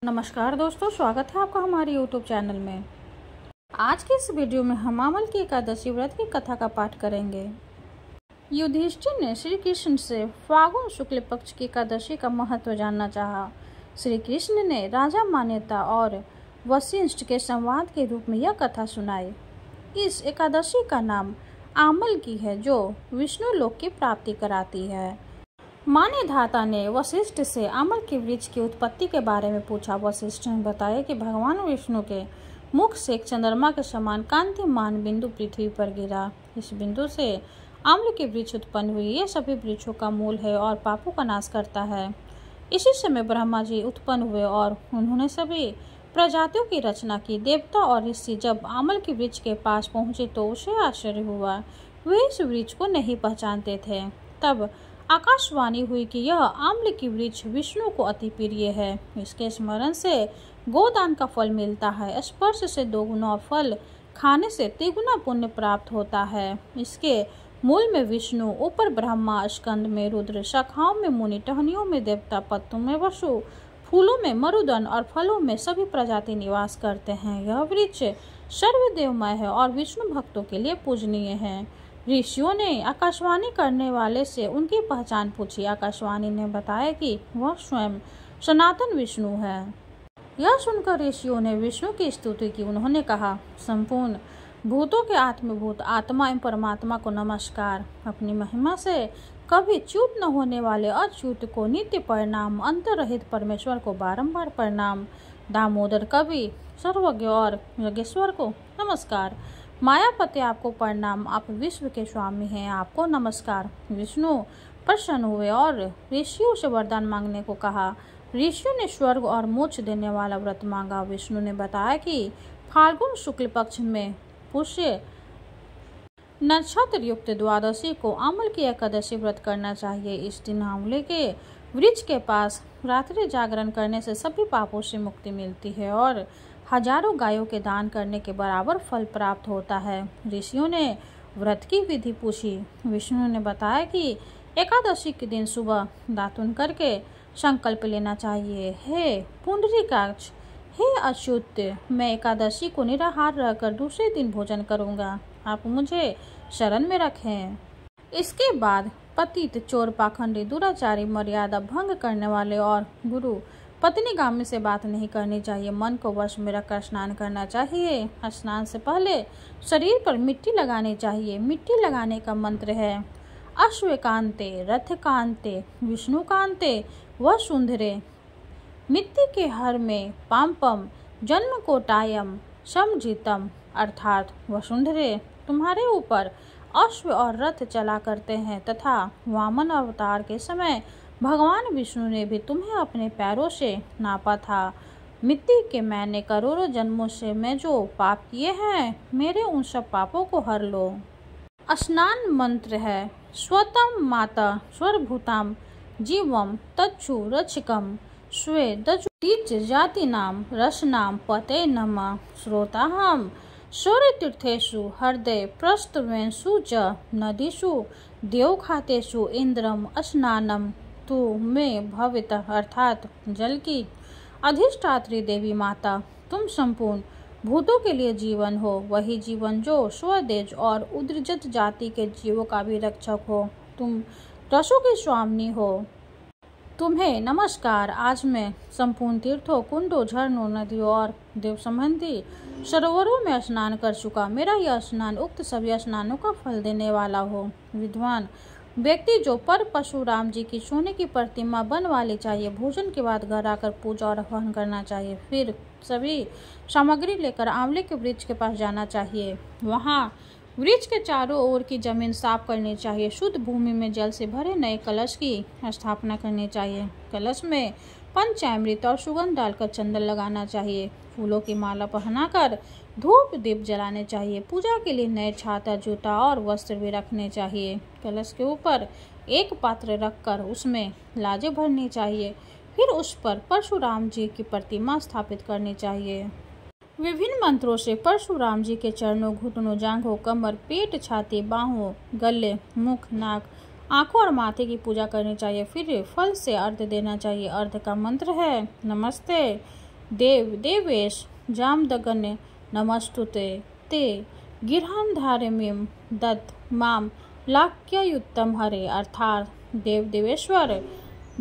नमस्कार दोस्तों, स्वागत है आपका हमारे YouTube चैनल में। आज के इस वीडियो में हम आमल की एकादशी व्रत की कथा का पाठ करेंगे। युधिष्ठिर ने श्री कृष्ण से फाल्गुन शुक्ल पक्ष की एकादशी का महत्व जानना चाहा। श्री कृष्ण ने राजा मान्यता और वशिष्ठ के संवाद के रूप में यह कथा सुनाई। इस एकादशी का नाम आमल की है, जो विष्णु लोक की प्राप्ति कराती है। मान्यधाता ने वशिष्ठ से आमल के वृक्ष की उत्पत्ति के बारे में पूछा। वशिष्ठ ने बताया कि भगवान विष्णु के मुख से एक चंद्रमा के समान कांतिमान बिंदु पृथ्वी पर गिरा। इस बिंदु से आम्ल की वृक्ष उत्पन्न हुई। ये सभी वृक्षों का मूल है और पापों का नाश करता है। इसी समय ब्रह्मा जी उत्पन्न हुए और उन्होंने सभी प्रजातियों की रचना की। देवता और ऋषि जब आमल के वृक्ष के पास पहुंचे तो उसे आश्चर्य हुआ। वे इस वृक्ष को नहीं पहचानते थे। तब आकाशवाणी हुई कि यह आम्ल की वृक्ष विष्णु को अति प्रिय है। इसके स्मरण से गोदान का फल मिलता है। स्पर्श से 2 गुना, फल खाने से 3 गुना पुण्य प्राप्त होता है। इसके मूल में विष्णु, ऊपर ब्रह्मा, स्कंद में रुद्र, शाखाओं में मुनि, टहनियों में देवता, पत्तों में वसु, फूलों में मरुदन और फलों में सभी प्रजाति निवास करते हैं। यह वृक्ष सर्वदेवमय है और विष्णु भक्तों के लिए पूजनीय है। ऋषियों ने आकाशवाणी करने वाले से उनकी पहचान पूछी। आकाशवाणी ने बताया कि वह स्वयं सनातन विष्णु है। यह सुनकर ऋषियों ने विष्णु की स्तुति की। उन्होंने कहा, संपूर्ण भूतों के आत्मभूत आत्मा एवं परमात्मा को नमस्कार। अपनी महिमा से कभी च्युत न होने वाले अच्युत को नित्य प्रणाम। अंतरहित परमेश्वर को बारंबार प्रणाम। दामोदर कवि, सर्वज्ञ और यज्ञेश्वर को नमस्कार। मायापति आपको प्रणाम। आप विश्व के स्वामी हैं, आपको नमस्कार। विष्णु प्रसन्न हुए और ऋषियों से वरदान मांगने को कहा। ऋषियों ने स्वर्ग और मोक्ष देने वाला व्रत मांगा। विष्णु ने बताया कि फाल्गुन शुक्ल पक्ष में पुष्य नक्षत्र युक्त द्वादशी को आमल की एकादशी व्रत करना चाहिए। इस दिन आंवले के वृक्ष के पास रात्रि जागरण करने से सभी पापों से मुक्ति मिलती है और हजारों गायों के दान करने के बराबर फल प्राप्त होता है। ऋषियों ने व्रत की विधि पूछी। विष्णु ने बताया कि एकादशी के दिन सुबह दातुन करके संकल्प लेना चाहिए, हे पुंडरीकाक्ष, हे अच्युत, मैं एकादशी को निराहार रहकर दूसरे दिन भोजन करूंगा। आप मुझे शरण में रखें। इसके बाद पतित, चोर, पाखंडी, दुराचारी, मर्यादा भंग करने वाले और गुरु पत्नीगामी से बात नहीं करनी चाहिए। मन को वश में रखकर स्नान करना चाहिए। स्नान से पहले शरीर पर मिट्टी लगानी चाहिए। मिट्टी लगाने का मंत्र है, अश्वकांते, रथकांते, विष्णुकांते वसुंधरे, मिट्टी के हर में पाम्पम, जन्म कोटायम, समजितम, अर्थात वसुंधरे तुम्हारे ऊपर अश्व और रथ चला करते हैं तथा वामन अवतार के समय भगवान विष्णु ने भी तुम्हें अपने पैरों से नापा था। मिट्टी के मैंने करोड़ों जन्मों से मैं जो पाप किए हैं, मेरे उन सब पापों को हर लो। स्नान मंत्र है, स्वतम माता स्वरभूताम जीवम तच्छु रक्षकम स्वे दजुतीच जाति नाम रसनाम पते नमः श्रोताहम शौर्य तीर्थेषु हृदय प्रस्तवेषु च नदीषु देवखातेषु इंद्रम स्नानम तू में भवित, अर्थात जल की अधिष्ठात्री देवी माता, तुम संपूर्ण भूतों के लिए जीवन हो। वही जीवन जो स्वदेज और उद्रजत जाति के जीवों का भी रक्षक हो। तुम रसों की स्वामिनी हो। तुम्हें नमस्कार। आज मैं संपूर्ण तीर्थों, कुंडों, झरनों, नदियों और देव संबंधी सरोवरों में स्नान कर चुका। मेरा यह स्नान उक्त सभी स्नानों का फल देने वाला हो। विद्वान व्यक्ति जो पर परशुराम जी की सोने की प्रतिमा बनवा ले चाहिए। भोजन के बाद घर आकर पूजा और हवन करना चाहिए। फिर सभी सामग्री लेकर आंवले के वृक्ष के पास जाना चाहिए। वहाँ वृक्ष के चारों ओर की जमीन साफ करनी चाहिए। शुद्ध भूमि में जल से भरे नए कलश की स्थापना करनी चाहिए। कलश में पंचामृत और सुगंध डालकर चंदन लगाना चाहिए। फूलों की माला पहनाकर धूप दीप जलाने चाहिए। पूजा के लिए नए छाता, जूता और वस्त्र भी रखने चाहिए। कलश के ऊपर एक पात्र रखकर उसमें लाजें भरनी चाहिए। फिर उस पर परशुराम जी की प्रतिमा स्थापित करनी चाहिए। विभिन्न मंत्रों से परशुराम जी के चरणों, घुटनों, जांघों, कमर, पेट, छाती, बाहों, गले, मुख, नाक, आंखों और माथे की पूजा करनी चाहिए। फिर फल से अर्घ्य देना चाहिए। अर्घ्य का मंत्र है, नमस्ते देव देवेश जामदगने नमस्तुते ते गिरहंधारिमीं दत्त माम लाक्ययुत्तम हरे। अर्थात देव देवेश्वर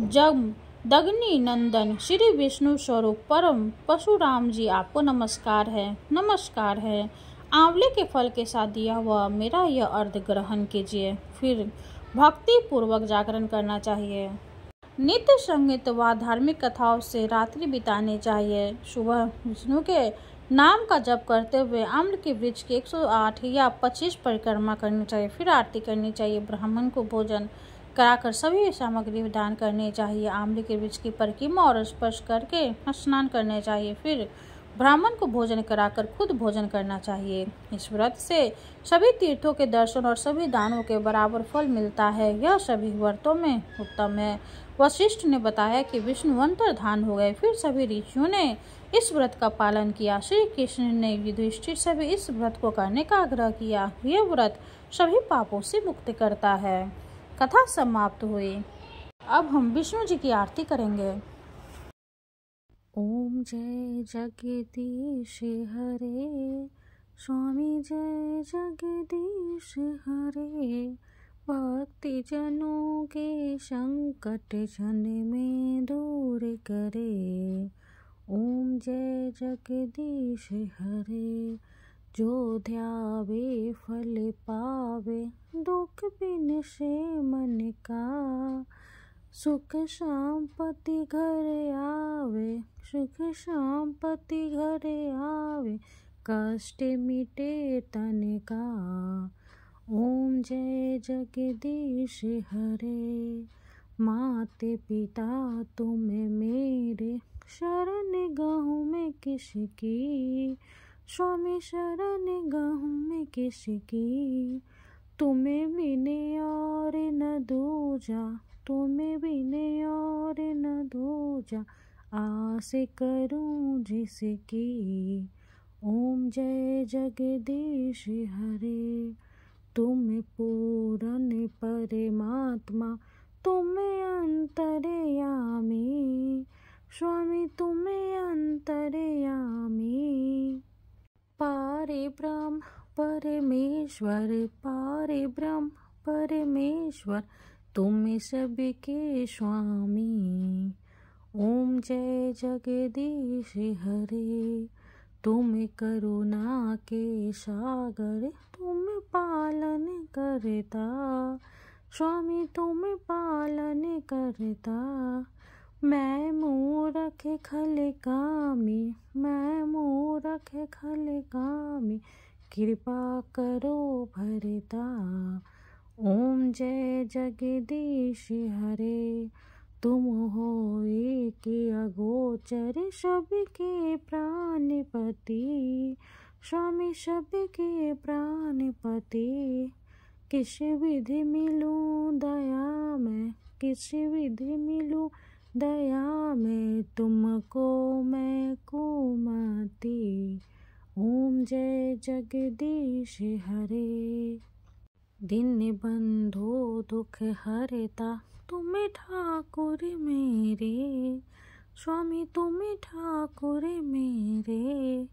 जग दग्नि नंदन श्री विष्णु स्वरूप परम परशुराम जी आपको नमस्कार है, नमस्कार है। आंवले के फल के साथ दिया हुआ मेरा यह अर्घ ग्रहण कीजिए, फिर भक्ति पूर्वक जागरण करना चाहिए। नित्य संगीत व धार्मिक कथाओं से रात्रि बितानी चाहिए। सुबह विष्णु के नाम का जप करते हुए आम्ल के वृक्ष की 108 या 25 परिक्रमा करनी चाहिए, फिर आरती करनी चाहिए। ब्राह्मण को भोजन कराकर सभी सामग्री दान करनी चाहिए। आम्ल के वृक्ष की परिक्रमा और स्पर्श करके स्नान करने चाहिए, फिर ब्राह्मण को भोजन कराकर खुद भोजन करना चाहिए। इस व्रत से सभी तीर्थों के दर्शन और सभी दानों के बराबर फल मिलता है। यह सभी व्रतों में उत्तम है। वशिष्ठ ने बताया कि विष्णु अंतर्धान हो गए, फिर सभी ऋषियों ने इस व्रत का पालन किया। श्री कृष्ण ने युधिष्ठिर से भी इस व्रत को करने का आग्रह किया। यह व्रत सभी पापों से मुक्ति करता है। कथा समाप्त हुई। अब हम विष्णु जी की आरती करेंगे। ओम जय जगदीश हरे, स्वामी जय जगदीश हरे। भक्ति जनों के संकट जन में दूर करे। ओम जय जगदीश हरे, जो ध्यावे फल पावे, दुख बिन से मन का। सुख शांति घर आवे, सुख शांति घर आवे, कष्ट मिटे तन का। ओम जय जगदीश हरे, माते पिता तुम मेरे, शरण गहूँ में किसकी। स्वामी शरण गहूँ में किसकी, तुम्हें बिने और न दूजा, तुम्हें बिने और न दूजा, आस करूं जिसकी। ओम जय जगदीश हरे, तुम पूर्ण परमात्मा, तुम अंतर्यामी। स्वामी तुम अंतर्यामी। पारे ब्रह्म परमेश्वर, पारे ब्रह्म परमेश्वर, तुम सबके स्वामी। ओम जय जगदीश हरे, तुम करुणा के सागर, तुम पालन करता। स्वामी तुम पालन करता। मैं मूरख खल कामी, मैं मूरख खल कामी, कृपा करो भरता। ओम जय जगदीश हरे, तुम हो एक अगोचर, सबके प्राणपति। स्वामी सबके प्राणपति, किस विधि मिलूं दया में, किस विधि मिलूं दया में, तुमको मैं कुमति। ओम जय जगदीश हरे, दीन बंधु दुख हरता, तुम ठाकुर मेरे। स्वामी तुम ठाकुर मेरे,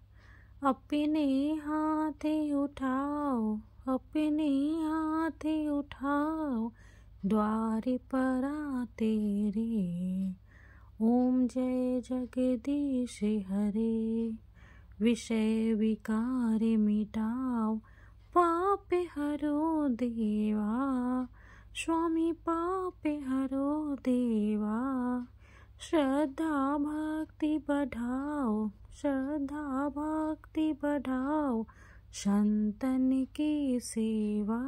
अपने हाथ उठाओ, अपने हाथ उठाओ, द्वार पर तेरे। ओम जय जगदीश हरे, विषय विकार मिटाओ, पाप हरो देवा। स्वामी पाप हरो देवा, श्रद्धा भक्ति बढ़ाओ, श्रद्धा भक्ति बढ़ाओ, संतन की सेवा।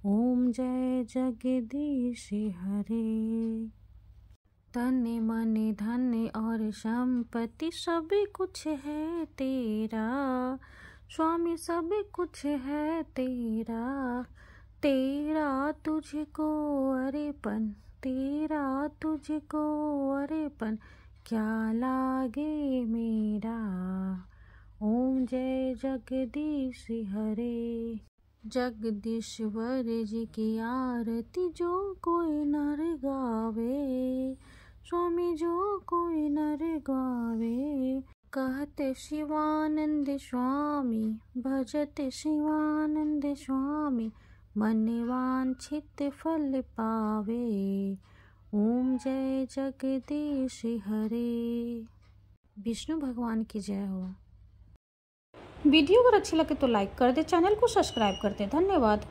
ओम जय जगदीश हरे, तन मन धन और संपत्ति सब कुछ है तेरा। स्वामी सब कुछ है तेरा, तेरा तुझको अर्पण, तेरा तुझको अर्पण, क्या लागे मेरा। ओम जय जगदीश हरे, जगदीश्वर जी की आरती जो कोई नर गावे। स्वामी जो कोई नर गावे, कहते शिवानंद स्वामी, भजते शिवानंद स्वामी, मन वांछित फल पावे। ओम जय जगदीश हरे। विष्णु भगवान की जय हो। वीडियो अगर अच्छी लगे तो लाइक कर दे, चैनल को सब्सक्राइब कर दे। धन्यवाद।